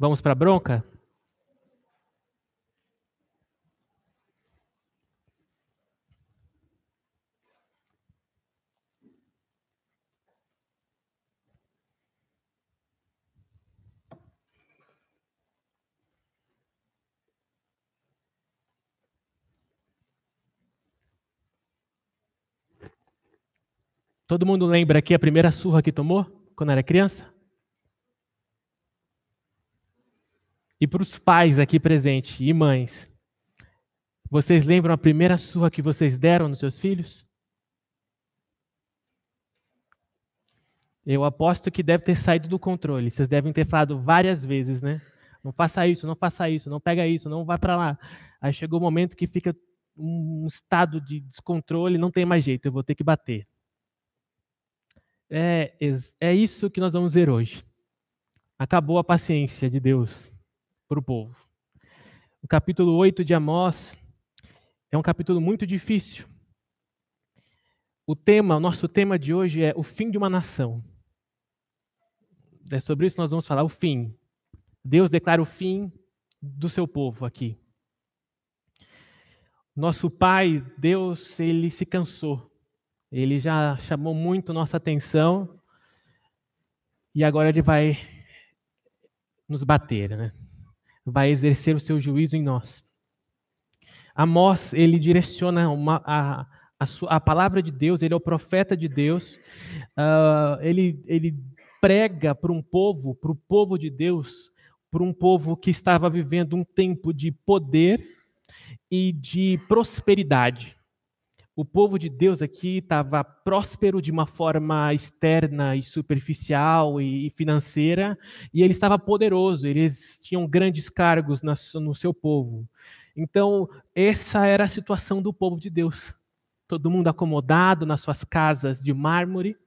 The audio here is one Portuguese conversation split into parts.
Vamos para a bronca? Todo mundo lembra aqui a primeira surra que tomou quando era criança? E para os pais aqui presentes e mães, vocês lembram a primeira surra que vocês deram nos seus filhos? Eu aposto que deve ter saído do controle. Vocês devem ter falado várias vezes, né? Não faça isso, não faça isso, não pega isso, não vai para lá. Aí chegou o momento que fica um estado de descontrole, não tem mais jeito, eu vou ter que bater. É isso que nós vamos ver hoje. Acabou a paciência de Deus para o povo. O capítulo 8 de Amós é um capítulo muito difícil. O nosso tema de hoje é o fim de uma nação. É sobre isso que nós vamos falar, o fim. Deus declara o fim do seu povo aqui. Nosso Pai, Deus, ele se cansou. Ele já chamou muito nossa atenção e agora ele vai nos bater, né? Vai exercer o seu juízo em nós. Amós, ele direciona a palavra de Deus, ele é o profeta de Deus, ele prega para o povo de Deus, para um povo que estava vivendo um tempo de poder e de prosperidade. O povo de Deus aqui estava próspero de uma forma externa e superficial e financeira, e ele estava poderoso, eles tinham grandes cargos no seu povo. Então, essa era a situação do povo de Deus. Todo mundo acomodado nas suas casas de mármore.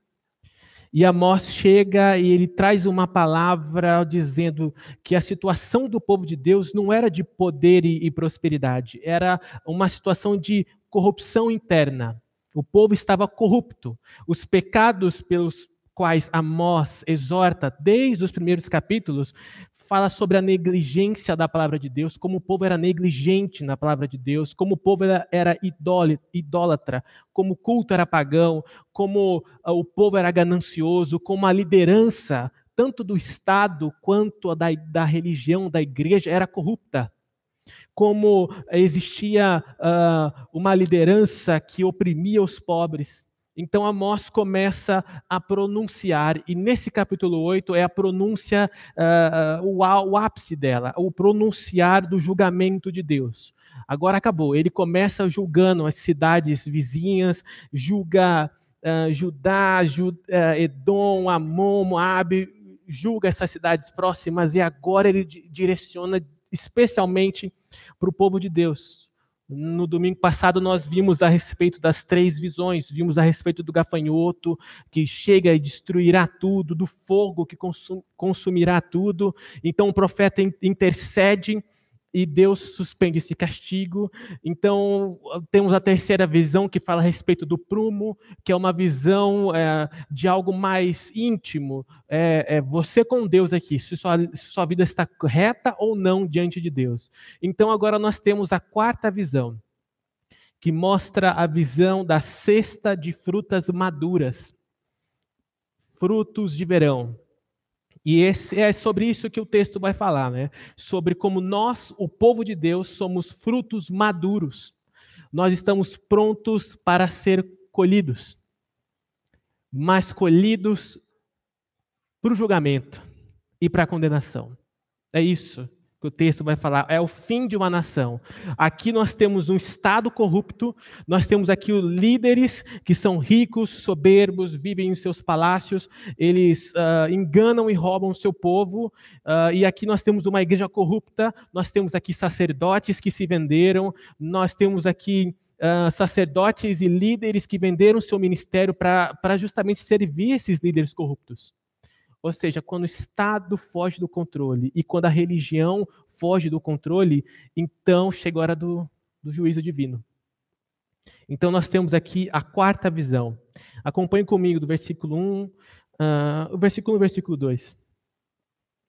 E Amós chega e ele traz uma palavra dizendo que a situação do povo de Deus não era de poder e prosperidade, era uma situação de corrupção interna. O povo estava corrupto. Os pecados pelos quais Amós exorta desde os primeiros capítulos fala sobre a negligência da palavra de Deus, como o povo era negligente na palavra de Deus, como o povo era idólatra, como o culto era pagão, como o povo era ganancioso, como a liderança, tanto do Estado quanto da religião, da igreja, era corrupta. Como existia uma liderança que oprimia os pobres. Então Amós começa a pronunciar, e nesse capítulo 8 é a pronúncia, o ápice dela, o pronunciar do julgamento de Deus. Agora acabou, ele começa julgando as cidades vizinhas, julga Judá, Edom, Amon, Moabe, julga essas cidades próximas, e agora ele direciona especialmente para o povo de Deus. No domingo passado nós vimos a respeito das 3 visões, vimos a respeito do gafanhoto que chega e destruirá tudo, do fogo que consumirá tudo. Então o profeta intercede e Deus suspende esse castigo. Então temos a terceira visão que fala a respeito do prumo, que é uma visão de algo mais íntimo. Você com Deus aqui, se sua vida está reta ou não diante de Deus. Então agora nós temos a quarta visão, que mostra a visão da cesta de frutas maduras, frutos de verão. E é sobre isso que o texto vai falar, né? Sobre como nós, o povo de Deus, somos frutos maduros. Nós estamos prontos para ser colhidos, mas colhidos para o julgamento e para a condenação. É isso que o texto vai falar, é o fim de uma nação. Aqui nós temos um Estado corrupto, nós temos aqui os líderes que são ricos, soberbos, vivem em seus palácios, eles enganam e roubam o seu povo, e aqui nós temos uma igreja corrupta, nós temos aqui sacerdotes que se venderam, nós temos aqui sacerdotes e líderes que venderam seu ministério para justamente servir esses líderes corruptos. Ou seja, quando o Estado foge do controle e quando a religião foge do controle, então chega a hora do juízo divino. Então nós temos aqui a quarta visão. Acompanhe comigo do versículo 1, o versículo 2.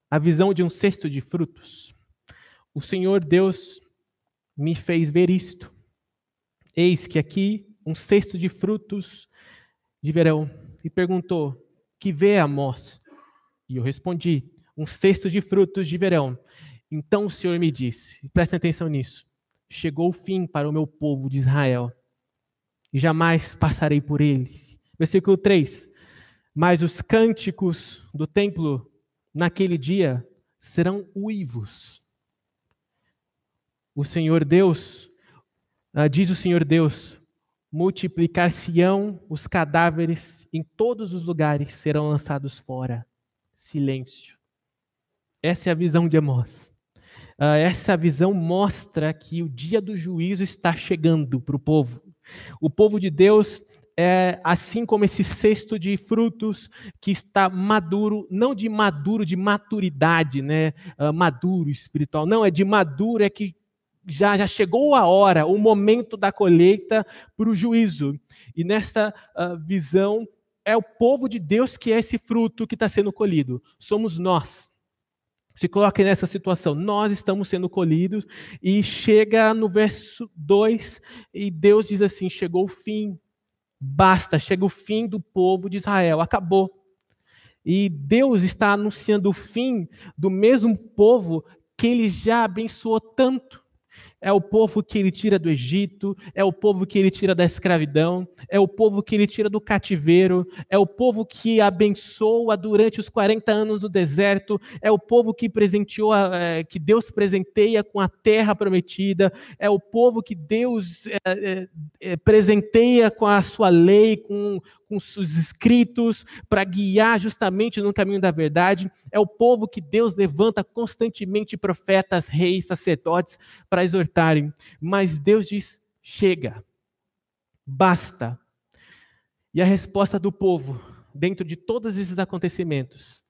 a visão de um cesto de frutos. O Senhor Deus me fez ver isto. Eis que aqui um cesto de frutos de verão. E perguntou, que vê, Amós? E eu respondi, um cesto de frutos de verão. Então o Senhor me disse, prestem atenção nisso, chegou o fim para o meu povo de Israel, e jamais passarei por ele. Versículo 3, mas os cânticos do templo naquele dia serão uivos. O Senhor Deus, diz o Senhor Deus, multiplicar-se-ão os cadáveres em todos os lugares, serão lançados fora. Silêncio. Essa é a visão de Amós. Essa visão mostra que o dia do juízo está chegando para o povo. O povo de Deus é assim como esse cesto de frutos que está maduro, não de maturidade, né? Maduro espiritual. Não, é de maduro, é que já chegou a hora, o momento da colheita para o juízo. E nesta visão, é o povo de Deus que é esse fruto que está sendo colhido. Somos nós. Se coloque nessa situação. Nós estamos sendo colhidos e chega no verso 2 e Deus diz assim, chegou o fim. Basta, chega o fim do povo de Israel. Acabou. E Deus está anunciando o fim do mesmo povo que Ele já abençoou tanto. É o povo que Ele tira do Egito, é o povo que Ele tira da escravidão, é o povo que Ele tira do cativeiro, é o povo que abençoa durante os 40 anos do deserto, é o povo que presenteou, que Deus presenteia com a terra prometida, é o povo que Deus presenteia com a sua lei, com os escritos, para guiar justamente no caminho da verdade. É o povo que Deus levanta constantemente profetas, reis, sacerdotes para exortarem. Mas Deus diz, chega, basta. E a resposta do povo, dentro de todos esses acontecimentos,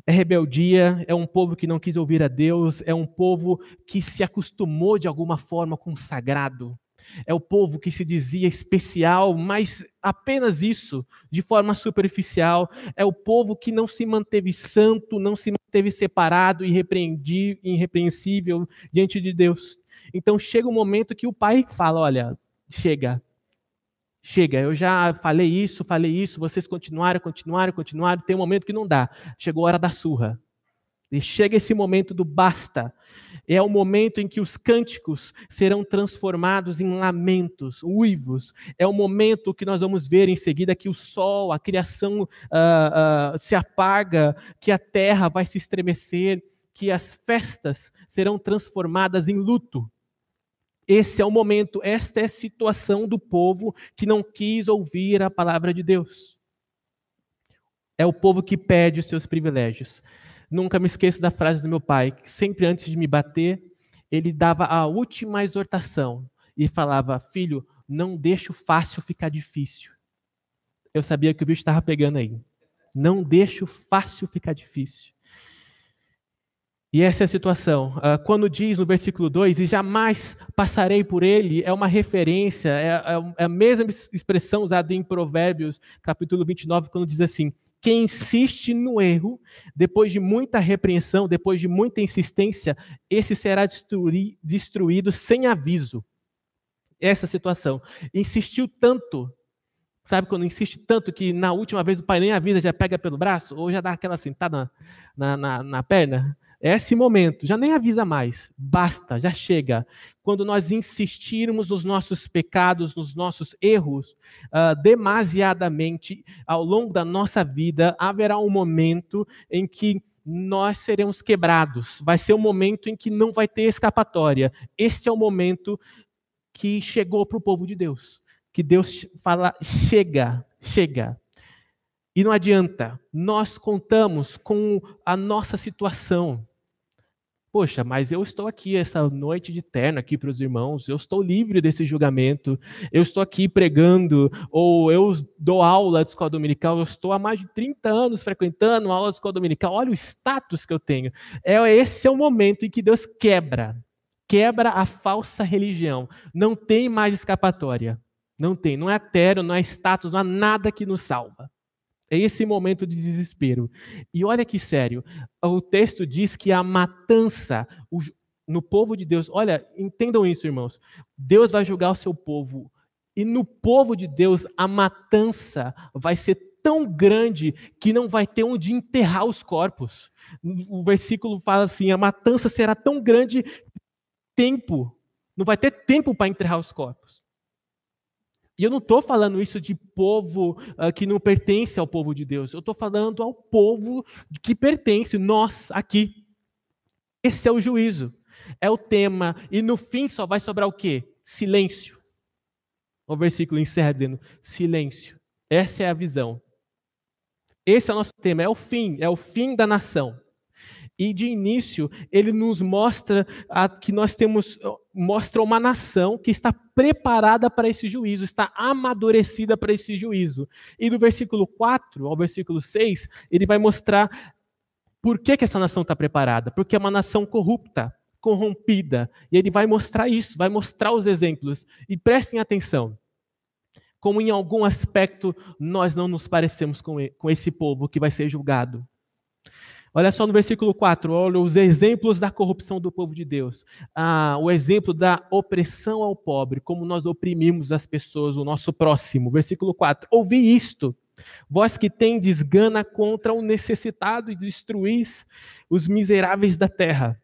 é rebeldia, é um povo que não quis ouvir a Deus, é um povo que se acostumou de alguma forma com o sagrado. É o povo que se dizia especial, mas apenas isso, de forma superficial. É o povo que não se manteve santo, não se manteve separado e irrepreensível diante de Deus. Então chega um momento que o pai fala, olha, chega, eu já falei isso, vocês continuaram, tem um momento que não dá. Chegou a hora da surra. E chega esse momento do basta. É o momento em que os cânticos serão transformados em lamentos, uivos. É o momento que nós vamos ver em seguida que o sol, a criação se apaga, que a terra vai se estremecer, que as festas serão transformadas em luto. Esse é o momento, esta é a situação do povo que não quis ouvir a palavra de Deus. É o povo que perde os seus privilégios. Nunca me esqueço da frase do meu pai, que sempre antes de me bater, ele dava a última exortação e falava, filho, não deixa o fácil ficar difícil. Eu sabia que o bicho estava pegando aí. Não deixa o fácil ficar difícil. E essa é a situação. Quando diz no versículo 2, e jamais passarei por ele, é uma referência, é a mesma expressão usada em Provérbios, capítulo 29, quando diz assim, quem insiste no erro, depois de muita repreensão, depois de muita insistência, esse será destruído sem aviso. Essa situação. Insistiu tanto, sabe quando insiste tanto que na última vez o pai nem avisa, já pega pelo braço, ou já dá aquela sentada na perna? É esse momento, já nem avisa mais, basta, já chega. Quando nós insistirmos nos nossos pecados, nos nossos erros, demasiadamente, ao longo da nossa vida, haverá um momento em que nós seremos quebrados. Vai ser um momento em que não vai ter escapatória. Este é o momento que chegou para o povo de Deus. Que Deus fala, chega. E não adianta, nós contamos com a nossa situação. Poxa, mas eu estou aqui essa noite de terno aqui para os irmãos, eu estou livre desse julgamento, eu estou aqui pregando, ou eu dou aula de escola dominical, eu estou há mais de 30 anos frequentando aula de escola dominical, olha o status que eu tenho. Esse é o momento em que Deus quebra a falsa religião. Não tem mais escapatória. Não tem, não é etéreo, não é status, não há nada que nos salva. É esse momento de desespero. E olha que sério, o texto diz que a matança no povo de Deus, olha, entendam isso, irmãos. Deus vai julgar o seu povo. E no povo de Deus, a matança vai ser tão grande que não vai ter onde enterrar os corpos. O versículo fala assim, a matança será tão grande, não vai ter tempo para enterrar os corpos. E eu não estou falando isso de povo que não pertence ao povo de Deus. Eu estou falando ao povo que pertence, nós aqui. Esse é o juízo. É o tema. E no fim só vai sobrar o quê? Silêncio. O versículo encerra dizendo, silêncio. Essa é a visão. Esse é o nosso tema. É o fim da nação. E de início, ele nos mostra que mostra uma nação que está preparada para esse juízo, está amadurecida para esse juízo. E do versículo 4 ao versículo 6, ele vai mostrar por que essa nação está preparada. Porque é uma nação corrupta, corrompida. E ele vai mostrar isso, vai mostrar os exemplos. E prestem atenção. Como em algum aspecto nós não nos parecemos com esse povo que vai ser julgado. Olha só no versículo 4, olha os exemplos da corrupção do povo de Deus. O exemplo da opressão ao pobre, como nós oprimimos as pessoas, o nosso próximo. Versículo 4, ouvi isto, vós que tendes gana contra o necessitado e destruís os miseráveis da terra.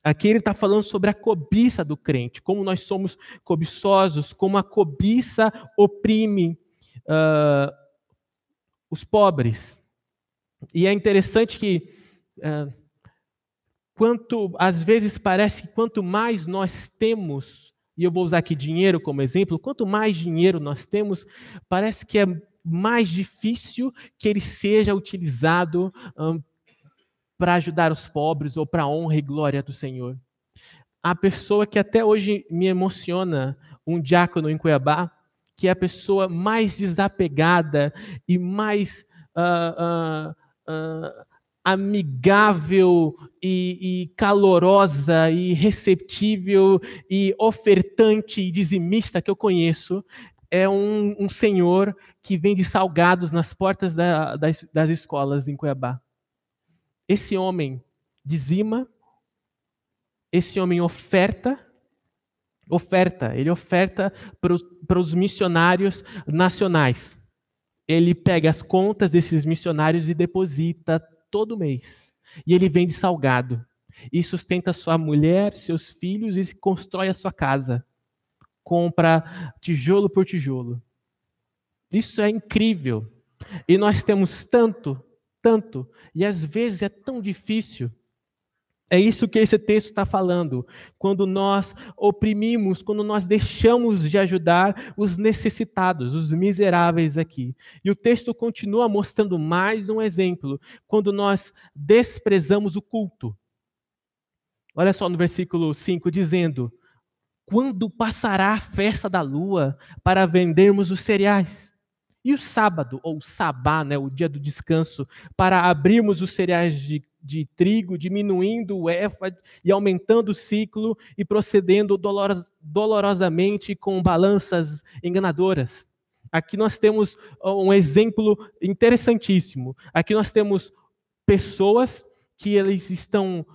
Aqui ele está falando sobre a cobiça do crente, como nós somos cobiçosos, como a cobiça oprime os pobres. E é interessante que, às vezes parece que quanto mais nós temos, e eu vou usar aqui dinheiro como exemplo, quanto mais dinheiro nós temos, parece que é mais difícil que ele seja utilizado para ajudar os pobres ou para a honra e glória do Senhor. A pessoa que até hoje me emociona, um diácono em Cuiabá, que é a pessoa mais desapegada e mais amigável e calorosa e receptível e ofertante e dizimista que eu conheço, é um senhor que vende salgados nas portas das escolas em Cuiabá. Esse homem dizima, esse homem ele oferta para os missionários nacionais. Ele pega as contas desses missionários e deposita todo mês. E ele vende salgado. E sustenta sua mulher, seus filhos e constrói a sua casa. Compra tijolo por tijolo. Isso é incrível. E nós temos tanto, e às vezes é tão difícil. É isso que esse texto está falando. Quando nós oprimimos, quando nós deixamos de ajudar os necessitados, os miseráveis aqui. E o texto continua mostrando mais um exemplo. Quando nós desprezamos o culto. Olha só no versículo 5, dizendo: quando passará a festa da lua para vendermos os cereais? E o sábado, ou sabá, o dia do descanso, para abrirmos os cereais de trigo, diminuindo o efa e aumentando o ciclo e procedendo dolorosamente com balanças enganadoras. Aqui nós temos um exemplo interessantíssimo. Aqui nós temos pessoas que eles estão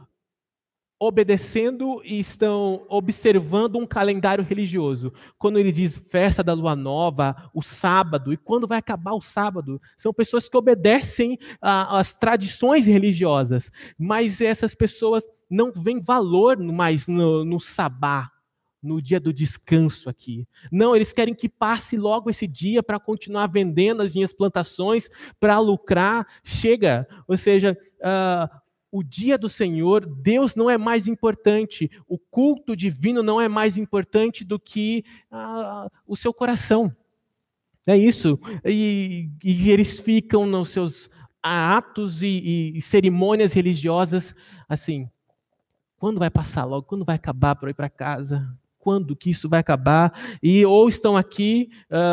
obedecendo e estão observando um calendário religioso. Quando ele diz festa da lua nova, o sábado, e quando vai acabar o sábado, são pessoas que obedecem às tradições religiosas, mas essas pessoas não veem valor mais no sabá, no dia do descanso aqui. Não, eles querem que passe logo esse dia para continuar vendendo as minhas plantações, para lucrar. Chega, ou seja, o dia do Senhor, Deus não é mais importante, o culto divino não é mais importante do que o seu coração. É isso. E eles ficam nos seus atos e cerimônias religiosas assim, quando vai passar logo? Quando vai acabar para ir para casa? quando que isso vai acabar, e ou estão aqui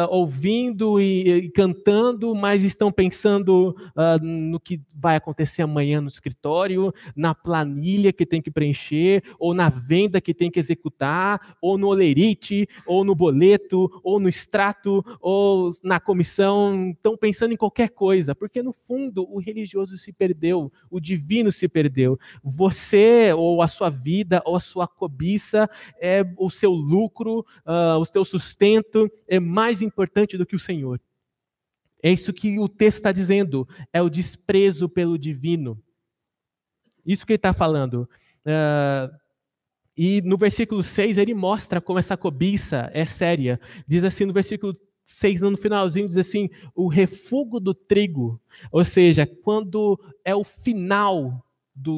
ouvindo e cantando, mas estão pensando no que vai acontecer amanhã no escritório, na planilha que tem que preencher, ou na venda que tem que executar, ou no olerite, ou no boleto, ou no extrato, ou na comissão. Estão pensando em qualquer coisa, porque no fundo o religioso se perdeu, o divino se perdeu. Você, ou a sua vida, ou a sua cobiça, o seu lucro, o seu sustento é mais importante do que o Senhor. É isso que o texto está dizendo, é o desprezo pelo divino. Isso que ele está falando. E no versículo 6 ele mostra como essa cobiça é séria. Diz assim no versículo 6, no finalzinho, diz assim, o refúgio do trigo. Ou seja, quando é o final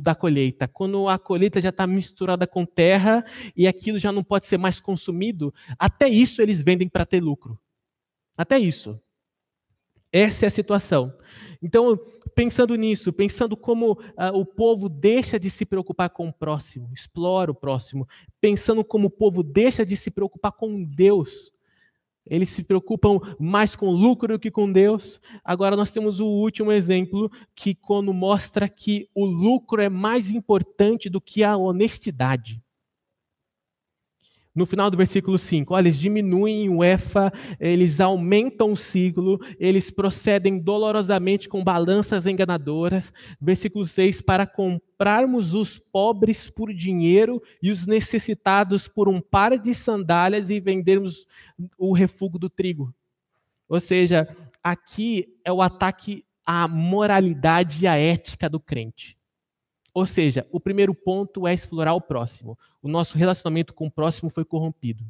da colheita, quando a colheita já está misturada com terra e aquilo já não pode ser mais consumido, até isso eles vendem para ter lucro. Até isso. Essa é a situação. Então, pensando nisso, pensando como o povo deixa de se preocupar com o próximo, explora o próximo, pensando como o povo deixa de se preocupar com Deus, eles se preocupam mais com o lucro do que com Deus. Agora nós temos o último exemplo, que quando mostra que o lucro é mais importante do que a honestidade. No final do versículo 5, olha, eles diminuem o efa, eles aumentam o ciclo, eles procedem dolorosamente com balanças enganadoras. Versículo 6, para comprarmos os pobres por dinheiro e os necessitados por um par de sandálias e vendermos o refúgio do trigo. Ou seja, aqui é o ataque à moralidade e à ética do crente. Ou seja, o primeiro ponto é explorar o próximo. O nosso relacionamento com o próximo foi corrompido.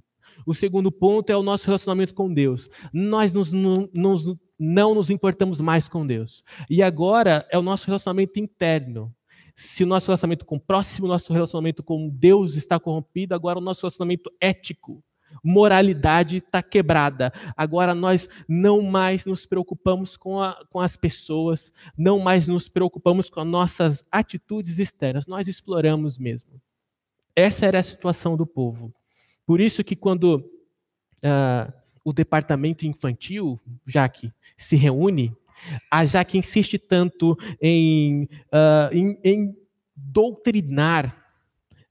O segundo ponto é o nosso relacionamento com Deus. Nós não nos importamos mais com Deus. E agora é o nosso relacionamento interno. Se o nosso relacionamento com o próximo, nosso relacionamento com Deus está corrompido, agora o nosso relacionamento ético, moralidade está quebrada. Agora nós não mais nos preocupamos com as pessoas, não mais nos preocupamos com as nossas atitudes externas, nós exploramos mesmo. Essa era a situação do povo. Por isso que quando o departamento infantil, Jaque, se reúne, a Jaque insiste tanto em doutrinar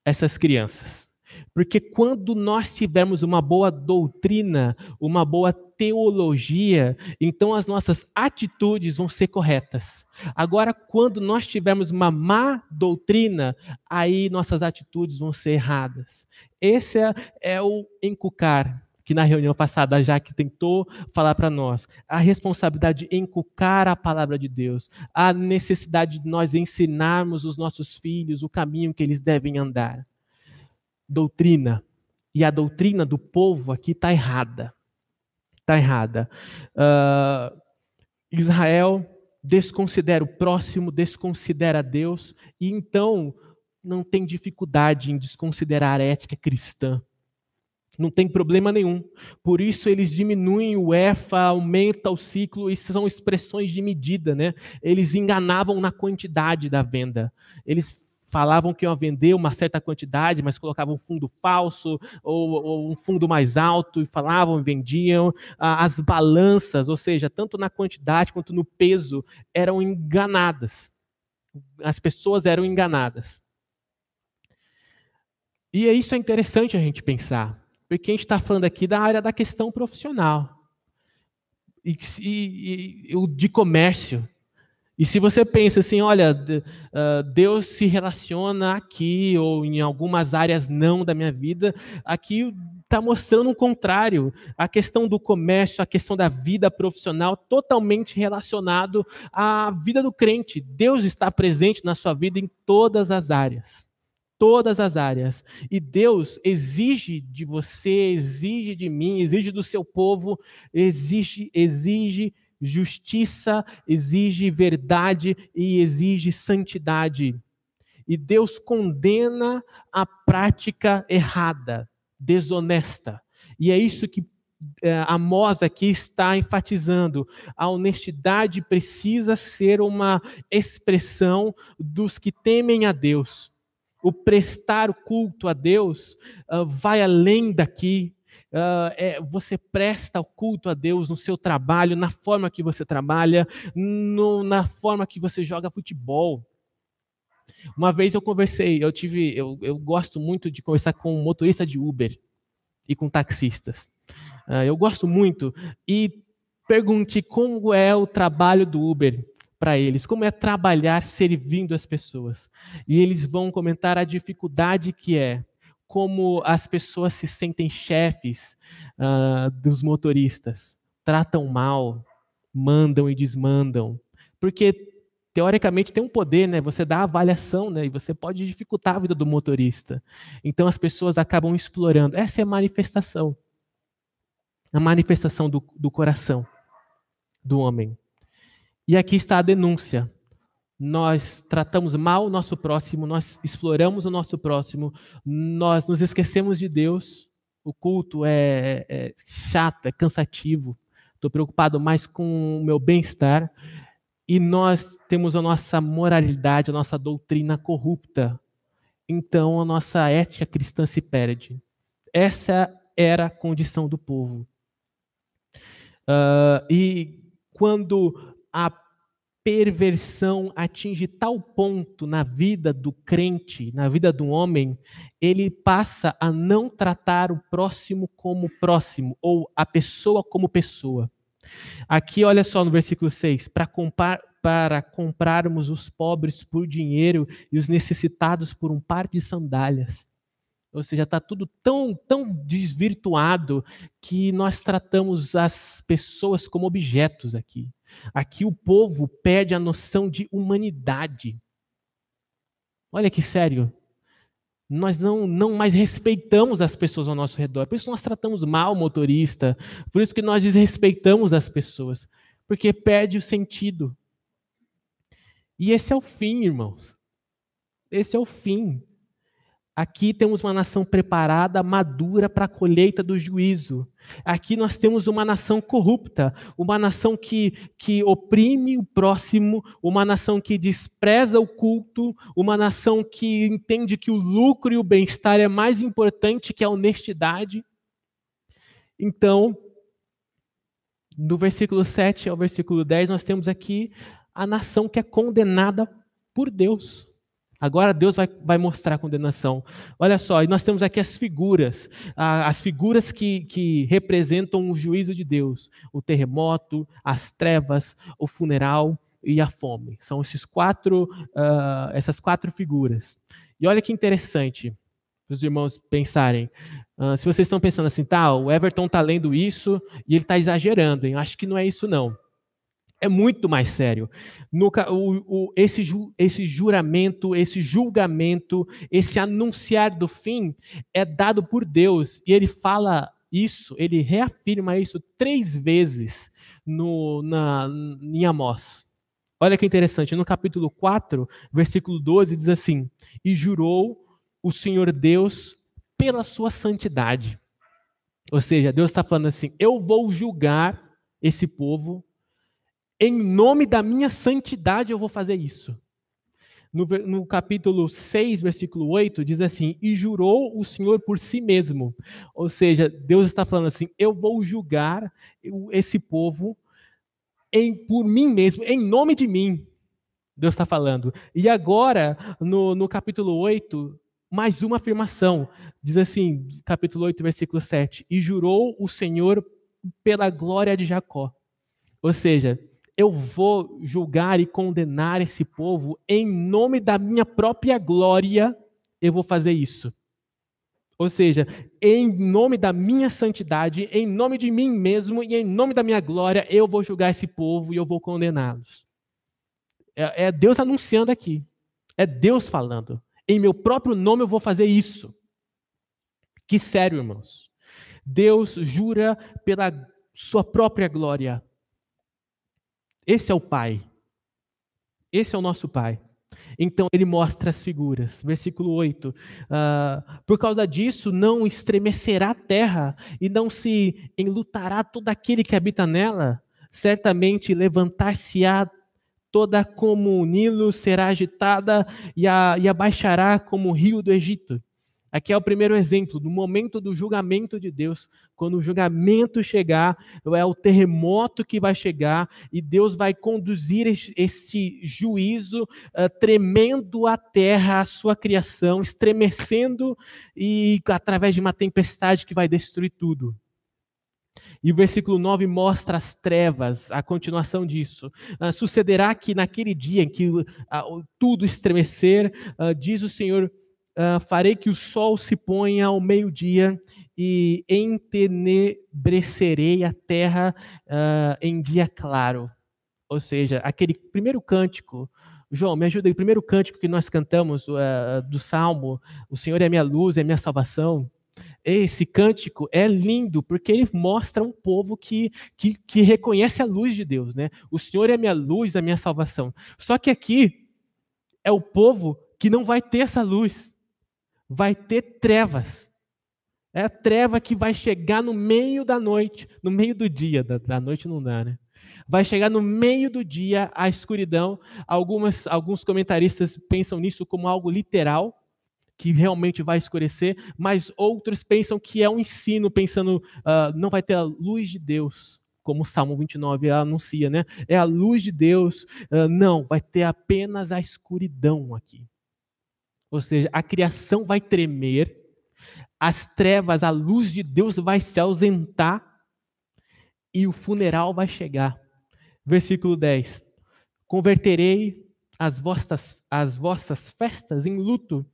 essas crianças. Porque quando nós tivermos uma boa doutrina, uma boa teologia, então as nossas atitudes vão ser corretas. Agora, quando nós tivermos uma má doutrina, aí nossas atitudes vão ser erradas. Esse é o encucar, que na reunião passada a Jaque tentou falar para nós. A responsabilidade de encucar a palavra de Deus, a necessidade de nós ensinarmos os nossos filhos o caminho que eles devem andar. Doutrina. E a doutrina do povo aqui está errada. Está errada. Israel desconsidera o próximo, desconsidera Deus, e então não tem dificuldade em desconsiderar a ética cristã. Não tem problema nenhum. Por isso eles diminuem o efa, aumenta o ciclo, isso são expressões de medida, né? Eles enganavam na quantidade da venda. Eles falavam que iam vender uma certa quantidade, mas colocavam um fundo falso ou um fundo mais alto e falavam e vendiam. As balanças, ou seja, tanto na quantidade quanto no peso, eram enganadas. As pessoas eram enganadas. E isso é interessante a gente pensar, porque a gente está falando aqui da área da questão profissional e de comércio. E se você pensa assim, olha, Deus se relaciona aqui ou em algumas áreas não da minha vida, aqui está mostrando o contrário. A questão do comércio, a questão da vida profissional, totalmente relacionado à vida do crente. Deus está presente na sua vida em todas as áreas. Todas as áreas. E Deus exige de você, exige de mim, exige do seu povo, exige justiça, exige verdade e exige santidade. E Deus condena a prática errada, desonesta. E é isso que Amós aqui está enfatizando. A honestidade precisa ser uma expressão dos que temem a Deus. o prestar o culto a Deus vai além daqui. Você presta o culto a Deus no seu trabalho, na forma que você trabalha, na forma que você joga futebol. Uma vez eu conversei, eu gosto muito de conversar com motorista de Uber e com taxistas. Eu gosto muito e perguntei como é o trabalho do Uber para eles, como é trabalhar servindo as pessoas. E eles vão comentar a dificuldade que é, como as pessoas se sentem chefes dos motoristas, tratam mal, mandam e desmandam, porque teoricamente tem um poder, né? Você dá a avaliação, né? E você pode dificultar a vida do motorista. Então as pessoas acabam explorando. Essa é a manifestação do coração do homem. E aqui está a denúncia. Nós tratamos mal o nosso próximo, nós exploramos o nosso próximo, nós nos esquecemos de Deus, o culto é chato, é cansativo, estou preocupado mais com o meu bem-estar, e nós temos a nossa moralidade, a nossa doutrina corrupta. Então a nossa ética cristã se perde. Essa era a condição do povo. E quando a perversão atinge tal ponto na vida do crente, na vida do homem, ele passa a não tratar o próximo como próximo, ou a pessoa como pessoa. Aqui, olha só no versículo 6, para comprarmos os pobres por dinheiro e os necessitados por um par de sandálias. Ou seja, está tudo tão desvirtuado que nós tratamos as pessoas como objetos aqui. Aqui o povo perde a noção de humanidade. Olha que sério. Nós não mais respeitamos as pessoas ao nosso redor. Por isso nós tratamos mal o motorista. Por isso que nós desrespeitamos as pessoas. Porque perde o sentido. E esse é o fim, irmãos. Esse é o fim. Aqui temos uma nação preparada, madura para a colheita do juízo. Aqui nós temos uma nação corrupta, uma nação que oprime o próximo, uma nação que despreza o culto, uma nação que entende que o lucro e o bem-estar é mais importante que a honestidade. Então, do versículo 7 ao versículo 10, nós temos aqui a nação que é condenada por Deus. Agora Deus vai mostrar a condenação. Olha só, e nós temos aqui as figuras que representam o juízo de Deus. O terremoto, as trevas, o funeral e a fome. São essas quatro figuras. E olha que interessante, para os irmãos pensarem. Se vocês estão pensando assim, o Everton está lendo isso e ele está exagerando, hein? Acho que não é isso não. É muito mais sério. Esse juramento, esse julgamento, esse anunciar do fim é dado por Deus. E ele fala isso, ele reafirma isso 3 vezes em Amós. Olha que interessante, no capítulo 4, versículo 12, diz assim: e jurou o Senhor Deus pela sua santidade. Ou seja, Deus está falando assim, eu vou julgar esse povo. Em nome da minha santidade eu vou fazer isso. No capítulo 6, versículo 8, diz assim, e jurou o Senhor por si mesmo. Ou seja, Deus está falando assim, eu vou julgar esse povo por mim mesmo, em nome de mim. Deus está falando. E agora, no capítulo 8, mais uma afirmação. Diz assim, capítulo 8, versículo 7, e jurou o Senhor pela glória de Jacó. Ou seja, eu vou julgar e condenar esse povo em nome da minha própria glória, eu vou fazer isso. Ou seja, em nome da minha santidade, em nome de mim mesmo e em nome da minha glória, eu vou julgar esse povo e eu vou condená-los. É Deus anunciando aqui. É Deus falando. Em meu próprio nome eu vou fazer isso. Que sério, irmãos. Deus jura pela sua própria glória. Esse é o Pai. Esse é o nosso Pai. Então ele mostra as figuras. Versículo 8. Por causa disso, não estremecerá a terra e não se enlutará todo aquele que habita nela. Certamente levantar-se-á toda como o Nilo será agitada e abaixará como o rio do Egito. Aqui é o primeiro exemplo do momento do julgamento de Deus. Quando o julgamento chegar, é o terremoto que vai chegar e Deus vai conduzir esse juízo tremendo a terra, a sua criação, estremecendo e através de uma tempestade que vai destruir tudo. E o versículo 9 mostra as trevas, a continuação disso. Sucederá que naquele dia em que tudo estremecer, diz o Senhor, farei que o sol se ponha ao meio-dia e entenebrecerei a terra em dia claro. Ou seja, aquele primeiro cântico, João, me ajuda aí, o primeiro cântico que nós cantamos do Salmo, o Senhor é minha luz, é minha salvação. Esse cântico é lindo porque ele mostra um povo que reconhece a luz de Deus, né? O Senhor é minha luz, a minha salvação. Só que aqui é o povo que não vai ter essa luz. Vai ter trevas. É a treva que vai chegar no meio da noite, no meio do dia, da noite não dá, né? Vai chegar no meio do dia a escuridão. Alguns comentaristas pensam nisso como algo literal, que realmente vai escurecer, mas outros pensam que é um ensino, pensando, não vai ter a luz de Deus, como o Salmo 29 anuncia, né? É a luz de Deus, não, vai ter apenas a escuridão aqui. Ou seja, a criação vai tremer, as trevas, a luz de Deus vai se ausentar e o funeral vai chegar. Versículo 10. Converterei as vossas festas em luto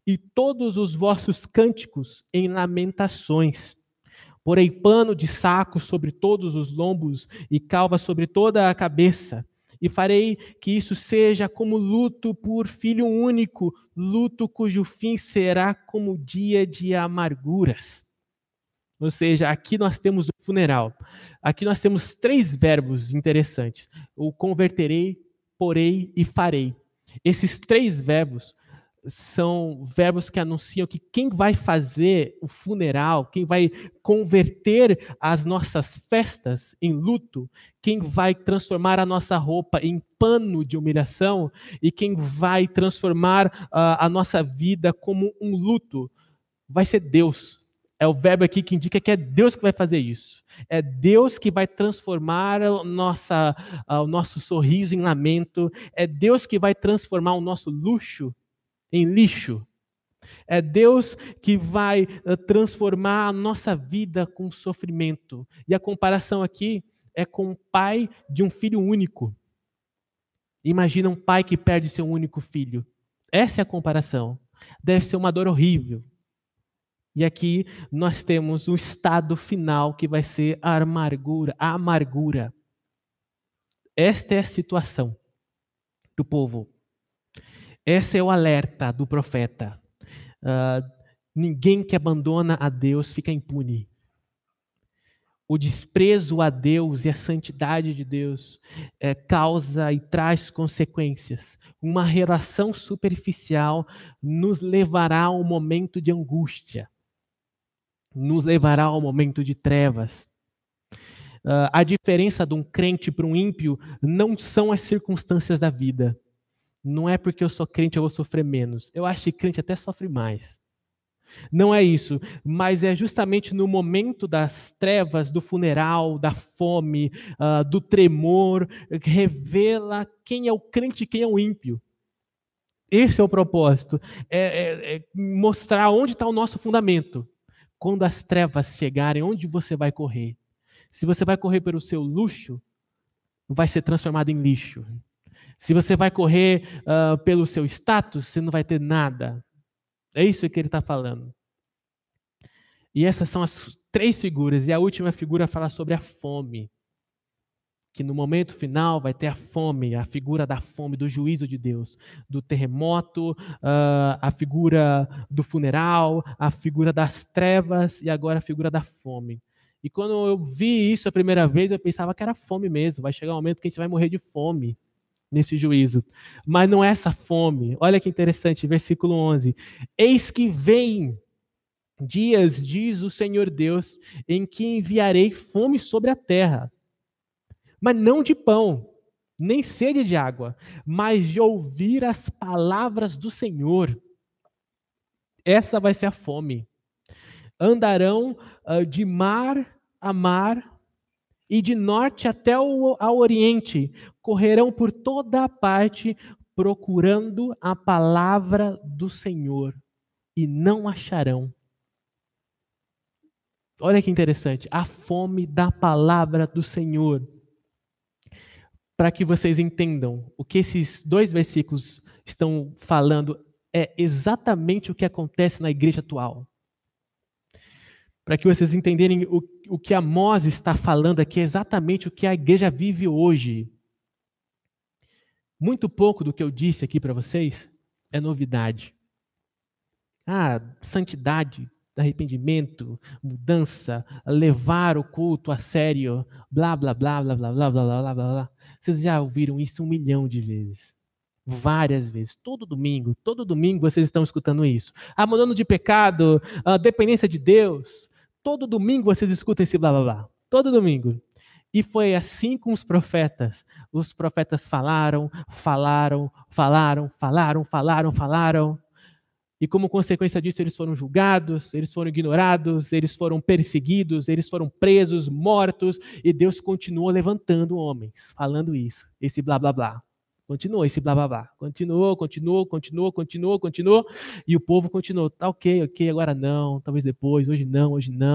e todos os vossos cânticos em lamentações. Porei pano de saco sobre todos os lombos e calva sobre toda a cabeça. E farei que isso seja como luto por filho único, luto cujo fim será como dia de amarguras. Ou seja, aqui nós temos o funeral. Aqui nós temos 3 verbos interessantes. O converterei, porei e farei. Esses 3 verbos são verbos que anunciam que quem vai fazer o funeral, quem vai converter as nossas festas em luto, quem vai transformar a nossa roupa em pano de humilhação e quem vai transformar a nossa vida como um luto, vai ser Deus. É o verbo aqui que indica que é Deus que vai fazer isso. É Deus que vai transformar o nosso sorriso em lamento. É Deus que vai transformar o nosso luxo em lixo. É Deus que vai transformar a nossa vida com sofrimento. E a comparação aqui é com o pai de um filho único. Imagina um pai que perde seu único filho. Essa é a comparação. Deve ser uma dor horrível. E aqui nós temos o estado final que vai ser a amargura. Esta é a situação do povo. Esse é o alerta do profeta. Ninguém que abandona a Deus fica impune. O desprezo a Deus e a santidade de Deus causa e traz consequências. Uma relação superficial nos levará a um momento de angústia. Nos levará ao momento de trevas. A diferença de um crente para um ímpio não são as circunstâncias da vida. Não é porque eu sou crente eu vou sofrer menos. Eu acho que crente até sofre mais. Não é isso, mas é justamente no momento das trevas, do funeral, da fome, do tremor, que revela quem é o crente e quem é o ímpio. Esse é o propósito, é mostrar onde está o nosso fundamento. Quando as trevas chegarem, onde você vai correr? Se você vai correr pelo seu luxo, vai ser transformado em lixo. Se você vai correr pelo seu status, você não vai ter nada. É isso que ele está falando. E essas são as 3 figuras. E a última figura fala sobre a fome. Que no momento final vai ter a fome, a figura da fome, do juízo de Deus. Do terremoto, a figura do funeral, a figura das trevas e agora a figura da fome. E quando eu vi isso a primeira vez, eu pensava que era fome mesmo. Vai chegar um momento que a gente vai morrer de fome nesse juízo. Mas não é essa fome. Olha que interessante, versículo 11. Eis que vem dias, diz o Senhor Deus, em que enviarei fome sobre a terra, mas não de pão, nem sede de água, mas de ouvir as palavras do Senhor. Essa vai ser a fome. Andarão de mar a mar e de norte até ao oriente. Correrão por toda a parte procurando a palavra do Senhor e não acharão. Olha que interessante, a fome da palavra do Senhor. Para que vocês entendam o que esses 2 versículos estão falando, é exatamente o que acontece na igreja atual. Para que vocês entenderem o que Amós está falando aqui, é exatamente o que a igreja vive hoje. Muito pouco do que eu disse aqui para vocês é novidade. Santidade, arrependimento, mudança, levar o culto a sério, blá, blá, blá, blá, blá, blá, blá, blá, blá, blá. Vocês já ouviram isso 1 milhão de vezes. Várias vezes. Todo domingo vocês estão escutando isso. Abandono de pecado, dependência de Deus. Todo domingo vocês escutam esse blá, blá, blá. Todo domingo. E foi assim com os profetas. Os profetas falaram. E como consequência disso, eles foram julgados, eles foram ignorados, eles foram perseguidos, eles foram presos, mortos, e Deus continuou levantando homens, falando isso, esse blá blá blá. Continuou esse blá blá blá. Continuou, e o povo continuou. Tá ok, agora não, talvez depois, hoje não,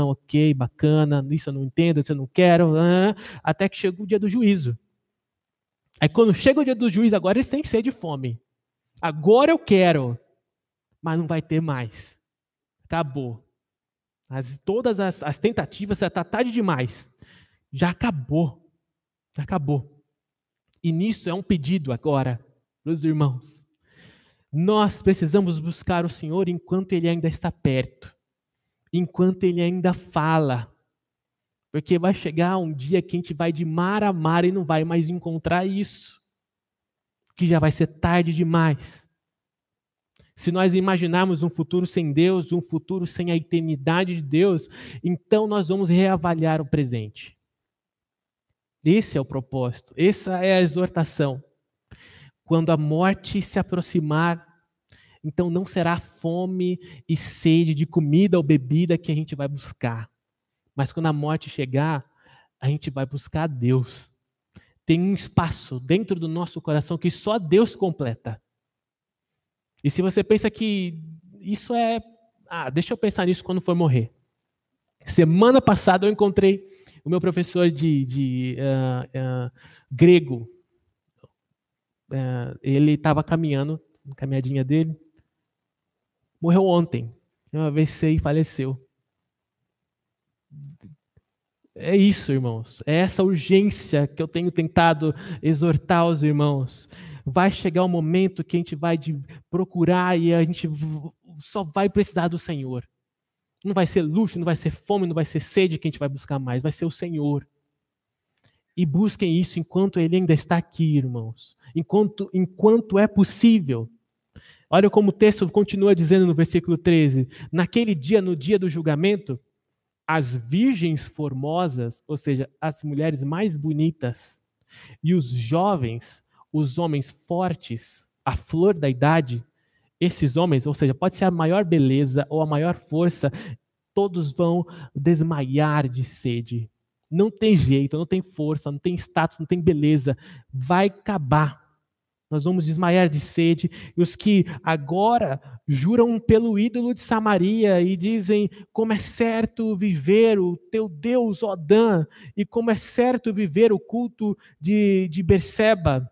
ok, bacana, isso eu não entendo, isso eu não quero, até que chegou o dia do juízo. Aí quando chega o dia do juízo, agora eles têm sede de fome. Agora eu quero. Mas não vai ter mais. Acabou. Todas as tentativas, já está tarde demais. Já acabou. E nisso é um pedido agora, meus irmãos. Nós precisamos buscar o Senhor enquanto Ele ainda está perto. Enquanto Ele ainda fala. Porque vai chegar um dia que a gente vai de mar a mar e não vai mais encontrar isso. Que já vai ser tarde demais. Se nós imaginarmos um futuro sem Deus, um futuro sem a eternidade de Deus, então nós vamos reavaliar o presente. Esse é o propósito, essa é a exortação. Quando a morte se aproximar, então não será fome e sede de comida ou bebida que a gente vai buscar. Mas quando a morte chegar, a gente vai buscar a Deus. Tem um espaço dentro do nosso coração que só Deus completa. E se você pensa que isso é... deixa eu pensar nisso quando for morrer. Semana passada eu encontrei o meu professor de grego. Ele estava caminhando, na caminhadinha dele. Morreu ontem. Uma AVC e faleceu. É isso, irmãos. É essa urgência que eu tenho tentado exortar os irmãos. Vai chegar um momento que a gente vai procurar e a gente só vai precisar do Senhor. Não vai ser luxo, não vai ser fome, não vai ser sede que a gente vai buscar mais, vai ser o Senhor. E busquem isso enquanto Ele ainda está aqui, irmãos. Enquanto é possível. Olha como o texto continua dizendo no versículo 13. Naquele dia, no dia do julgamento, as virgens formosas, ou seja, as mulheres mais bonitas, e os jovens, os homens fortes, a flor da idade, esses homens, ou seja, pode ser a maior beleza ou a maior força, todos vão desmaiar de sede. Não tem jeito, não tem força, não tem status, não tem beleza. Vai acabar. Nós vamos desmaiar de sede. E os que agora juram pelo ídolo de Samaria e dizem como é certo viver o teu Deus, Odã, e como é certo viver o culto de Berseba.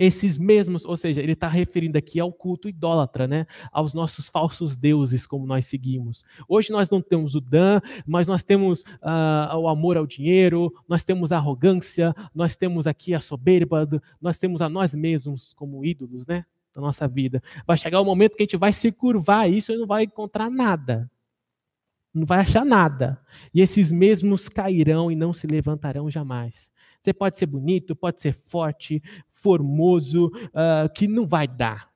Esses mesmos, ou seja, ele está referindo aqui ao culto idólatra, né? Aos nossos falsos deuses, como nós seguimos. Hoje nós não temos o Dan, mas nós temos o amor ao dinheiro, nós temos a arrogância, nós temos aqui a soberba, nós temos a nós mesmos como ídolos, né? Da nossa vida. Vai chegar o momento que a gente vai se curvar a isso e não vai encontrar nada. Não vai achar nada. E esses mesmos cairão e não se levantarão jamais. Você pode ser bonito, pode ser forte, formoso, que não vai dar.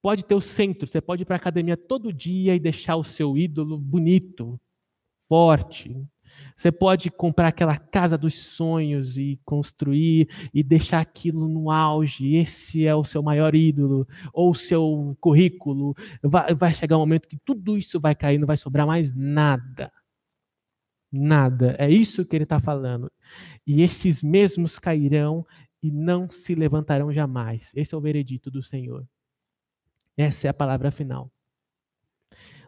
Pode ter o centro, você pode ir para a academia todo dia e deixar o seu ídolo bonito, forte, Você pode comprar aquela casa dos sonhos e construir e deixar aquilo no auge. Esse é o seu maior ídolo, ou o seu currículo. Vai chegar um momento que tudo isso vai cair, não vai sobrar mais nada. Nada. É isso que ele está falando. E estes mesmos cairão e não se levantarão jamais. Esse é o veredito do Senhor. Essa é a palavra final.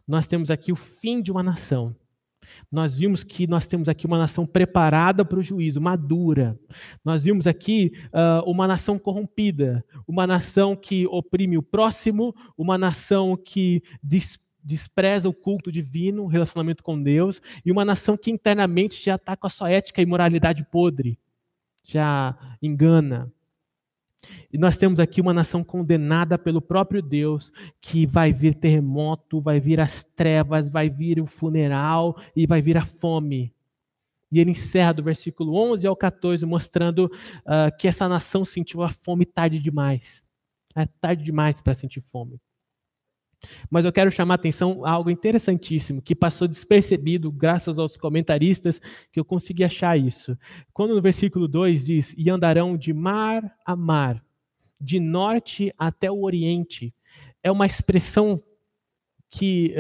Nós temos aqui o fim de uma nação. Nós vimos que nós temos aqui uma nação preparada para o juízo, madura. Nós vimos aqui uma nação corrompida, uma nação que oprime o próximo, uma nação que despreza o culto divino, o relacionamento com Deus, e uma nação que internamente já está com a sua ética e moralidade podre, já engana. E nós temos aqui uma nação condenada pelo próprio Deus, que vai vir terremoto, vai vir as trevas, vai vir o funeral e vai vir a fome. E ele encerra do versículo 11 ao 14, mostrando que essa nação sentiu a fome tarde demais. É tarde demais para sentir fome. Mas eu quero chamar a atenção a algo interessantíssimo, que passou despercebido, graças aos comentaristas, que eu consegui achar isso. Quando no versículo 2 diz, e andarão de mar a mar, de norte até o oriente, é uma expressão que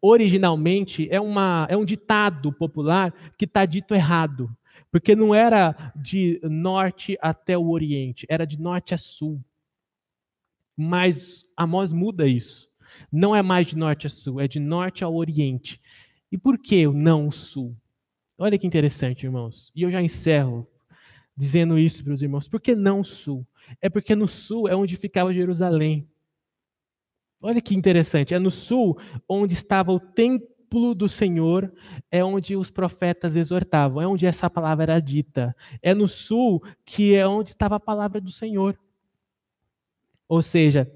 originalmente é um ditado popular que está dito errado, porque não era de norte até o oriente, era de norte a sul. Mas Amós muda isso. Não é mais de norte a sul, é de norte ao oriente. E por que não o sul? Olha que interessante, irmãos. E eu já encerro dizendo isso para os irmãos. Por que não o sul? É porque no sul é onde ficava Jerusalém. Olha que interessante. É no sul onde estava o templo do Senhor, é onde os profetas exortavam, é onde essa palavra era dita. É no sul que é onde estava a palavra do Senhor. Ou seja,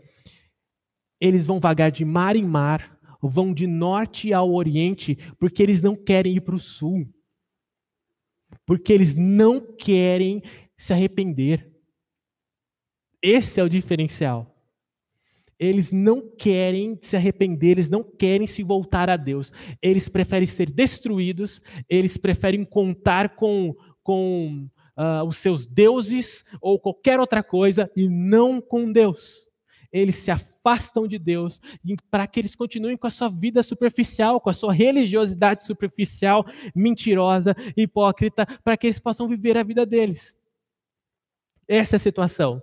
eles vão vagar de mar em mar, vão de norte ao oriente, porque eles não querem ir para o sul. Porque eles não querem se arrepender. Esse é o diferencial. Eles não querem se arrepender, eles não querem se voltar a Deus. Eles preferem ser destruídos, eles preferem contar com os seus deuses ou qualquer outra coisa e não com Deus. Eles se afastam de Deus para que eles continuem com a sua vida superficial, com a sua religiosidade superficial, mentirosa, hipócrita, para que eles possam viver a vida deles. Essa é a situação.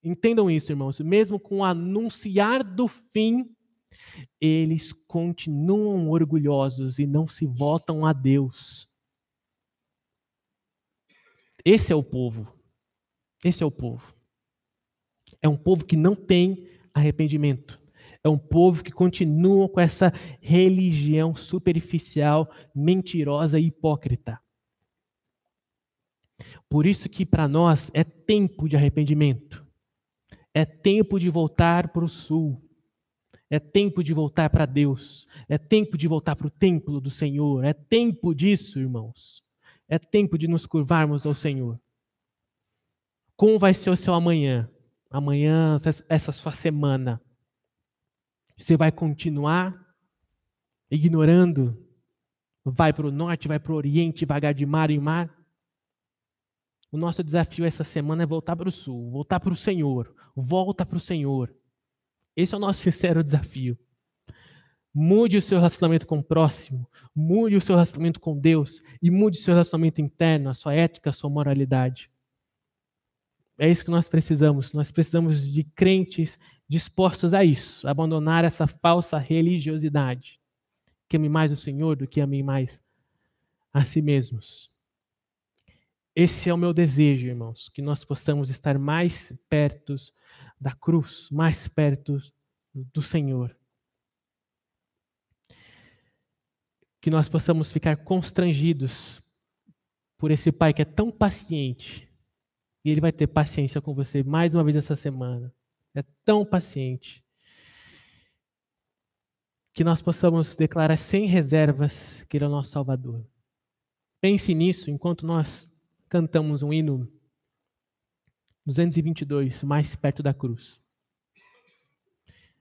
Entendam isso, irmãos, mesmo com o anunciar do fim, eles continuam orgulhosos e não se voltam a Deus. Esse é o povo. Esse é o povo. É um povo que não tem arrependimento. É um povo que continua com essa religião superficial, mentirosa e hipócrita. Por isso que para nós é tempo de arrependimento. É tempo de voltar para o sul. É tempo de voltar para Deus. É tempo de voltar para o templo do Senhor. É tempo disso, irmãos. É tempo de nos curvarmos ao Senhor. Como vai ser o seu amanhã? Amanhã, essa sua semana. Você vai continuar ignorando? Vai para o norte, vai para o oriente, vagar de mar em mar? O nosso desafio essa semana é voltar para o sul, voltar para o Senhor. Volta para o Senhor. Esse é o nosso sincero desafio. Mude o seu relacionamento com o próximo, mude o seu relacionamento com Deus e mude o seu relacionamento interno, a sua ética, a sua moralidade. É isso que nós precisamos. Nós precisamos de crentes dispostos a isso, a abandonar essa falsa religiosidade. Que ame mais o Senhor do que ame mais a si mesmos. Esse é o meu desejo, irmãos, que nós possamos estar mais perto da cruz, mais perto do Senhor. Que nós possamos ficar constrangidos por esse Pai que é tão paciente. E Ele vai ter paciência com você mais uma vez essa semana. É tão paciente. Que nós possamos declarar sem reservas que Ele é o nosso Salvador. Pense nisso enquanto nós cantamos um hino 222, mais perto da cruz.